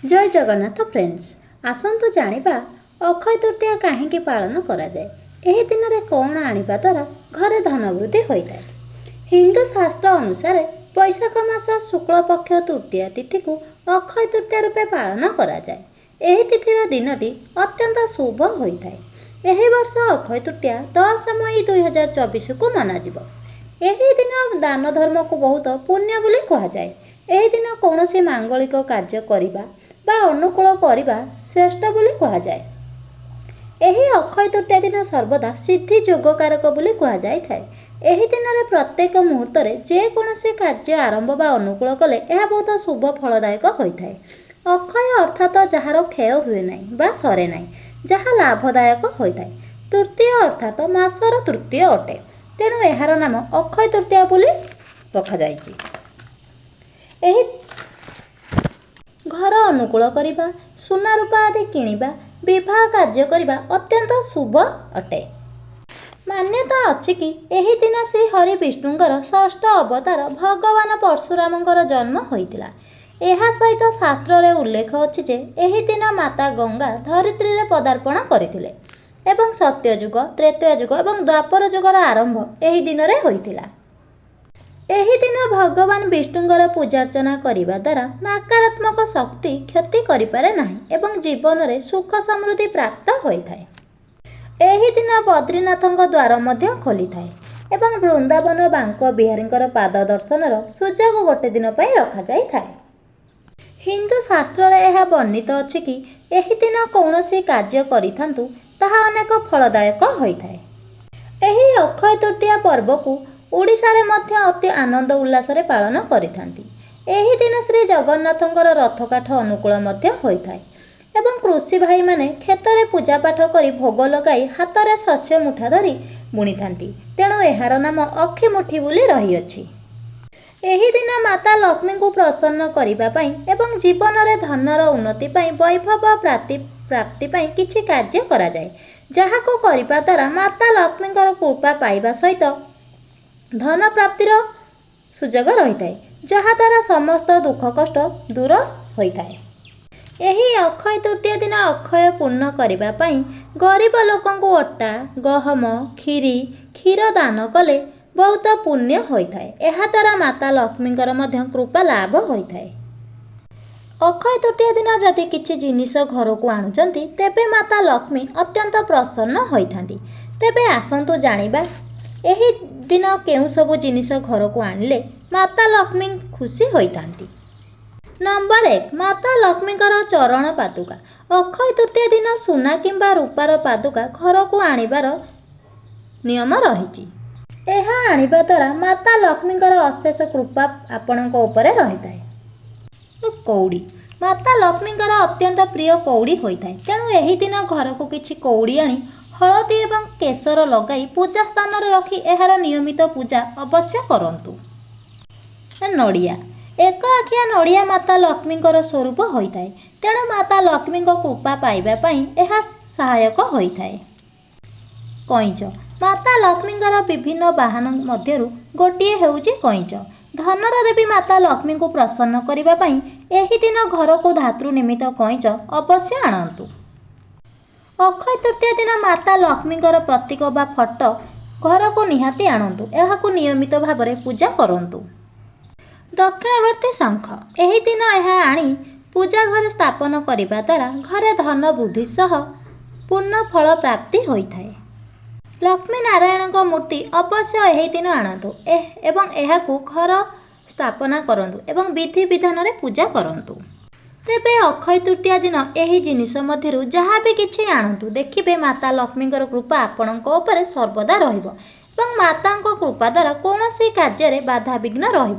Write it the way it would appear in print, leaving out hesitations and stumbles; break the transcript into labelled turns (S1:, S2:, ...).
S1: जय जगन्नाथ फ्रेंड्स, आसतु जानिबा अक्षय तृतीया कहीं पालन कराए। एही दिन में कौन आनिबा द्वारा घरे धन वृद्धि होता है। हिंदू शास्त्र अनुसार वैशाख मास शुक्ल पक्ष तृतीया तिथि को अक्षय तृतीया रूपे पालन कराए। एही तिथिर दिनटी अत्यंत शुभ होता है। एही वर्ष अक्षय तृतीया 10 मई 2024 को मनाजिब। एही दिन दान धर्म को बहुत पुण्य बोली कहुए। एही दिन कौन सी मांगलिक कार्य करिबा बा अनुकूल करिबा श्रेष्ठ बोली कहुए। एही अक्षय तृतीया दिन सर्वदा सिद्धि जोगकारक बोली कहुए। एही दिन में प्रत्येक मुहूर्त में जेकोसी कार्य आरंभ बा अनुकूल कले यह बहुत शुभ फलदायक होता है। अक्षय अर्थात जार क्षय हुए ना बा सरे ना, जहाँ लाभदायक होता है। तृतीय अर्थात मासर तृतीय अटे, तेणु यार नाम अक्षय तृतीया बोली रखा। घर अनुकूल करने, सुना रूपा आदि किणवा, विवाह कार्य करने अत्यंत शुभ अटे। मान्यता अच्छी कि एही दिन श्री हरि विष्णुंकर षष्ठ अवतार भगवान परशुरामंकर जन्म होइतिला। एहा सहित शास्त्र रे उल्लेख अछि जे एही दिन माता गंगा धरित्री रे पदार्पण करथिले एवं सत्ययुग, त्रेतयुग एवं द्वापर युगर आरंभ एही दिन रे होइतिला। एही दिन भगवान विष्णुंकर पूजार्चना करिबा द्वारा नकारात्मक शक्ति क्षति करिपारे नाही एवं जीवन में सुख समृद्धि प्राप्त होइथाय। एही दिन बद्रीनाथଙ୍କ द्वार मध्य खोली थाए एवं वृंदावन बांक बिहारींकर पाद दर्शनर सुजोग गोटे दिन पई रखा जाई थाए। हिंदू शास्त्र रे यह वर्णित अछि कि एही दिन कौनसी कार्य करिथांतु ताहा अनेक फलदायक होइथाय। एही अक्षय तृतीया पर्व को ओडिशा रे मध्य अति आनंद उल्लास रे पालन करिथांती। एही दिन श्री जगन्नाथंकर रथकाठ अनुकूल मध्य होइथाय एवं कृषि भाई माने खेतरे पूजा पाठ करी भोग लगाई हाथ में शस्य मुठा धरी बुणी थांती, तेणु यार नाम अक्षी मुठी बोली रही अछि। एही दिन माता लक्ष्मी को प्रसन्न करिबा पई एवं जीवन में धनर उन्नति पई वैभव प्राप्ति पई किछि कार्य करा जाय, जहा को करिबा द्वारा माता लक्ष्मींकर कृपा पाइबा सहित धन प्राप्तिर सुजोग रही है, जहा द्वारा समस्त दुख कष्ट दूर होता है। एही अक्षय तृतीया दिन अक्षय पूर्ण करिबा पई गरीब लोकंकु अट्टा, गहम, खीरी, क्षीर दान कले बहुत पुण्य होता है। एहा द्वारा माता लक्ष्मींकर मध्य कृपा लाभ होता है। अक्षय तृतीया दिन जदि किछि जिनिस घर को आणुचंती तेबे माता लक्ष्मी अत्यंत प्रसन्न होइथांती। तेबे आसंतु जानिबा एही दिन केउ सब जिनिस घर को आणले माता लक्ष्मी खुशी होइथांती। नंबर 1, माता लक्ष्मींकर चरण पादुका। अक्षय तृतीया दिन सुना किंबा रूपार पादुका घर को आनिबार नियम रहिछि। एहा आनिबा द्वारा माता लक्ष्मींकर अशेष कृपा आपणक उपरे रहिताय। कौड़ी, माता लक्ष्मींकर अत्यंत प्रिय कौड़ी होइताय, तेणु एही दिन घर को किछि कौड़ी आनी हलदी एवं केसर लगाई पूजा स्थान रे रखी एहार नियमित पूजा अवश्य करंतु। नड़िया, एक आखिया नड़िया माता लक्ष्मींकर स्वरूप होइताय, तेणु माता लक्ष्मींक कृपा पाइबा पई एहा सहायक होइताय। कईंच, माता लक्ष्मींकर विभिन्न वाहन मध्यरु गोटिए हेउची कईंच। धनर देवी माता लक्ष्मी को प्रसन्न करिबा पई एही दिन घर को धातु निमित्त कईंच अवश्य आणंतु। अक्षय तृतीया दिन माता लक्ष्मींकर प्रतीक बा फोटो घर को निहाती आणंतु, एहाकु नियमित भाव में पूजा करंतु। दक्षिणवर्ती शंख, एही दिन यह आनी पूजा घर स्थापन करिबा द्वारा घरे धन वृद्धि सह पूर्ण फल प्राप्ति होइथाय। लक्ष्मी नारायण मूर्ति अवश्य एही दिन आणंतु एवं एहाकु घर स्थापना करंतु एवं विधि विधान रे पूजा करंतु। तेबे अक्षय तृतीया दिन एही जिनिस मध्यरु जहाँ भी किछि आणंतु, देखिबे माता लक्ष्मींकर कृपा आपणक उपरे सर्वदा रहिबो एवं मातांक कृपा द्वारा कौनसी कार्य रे बाधा विघ्न रहिबो।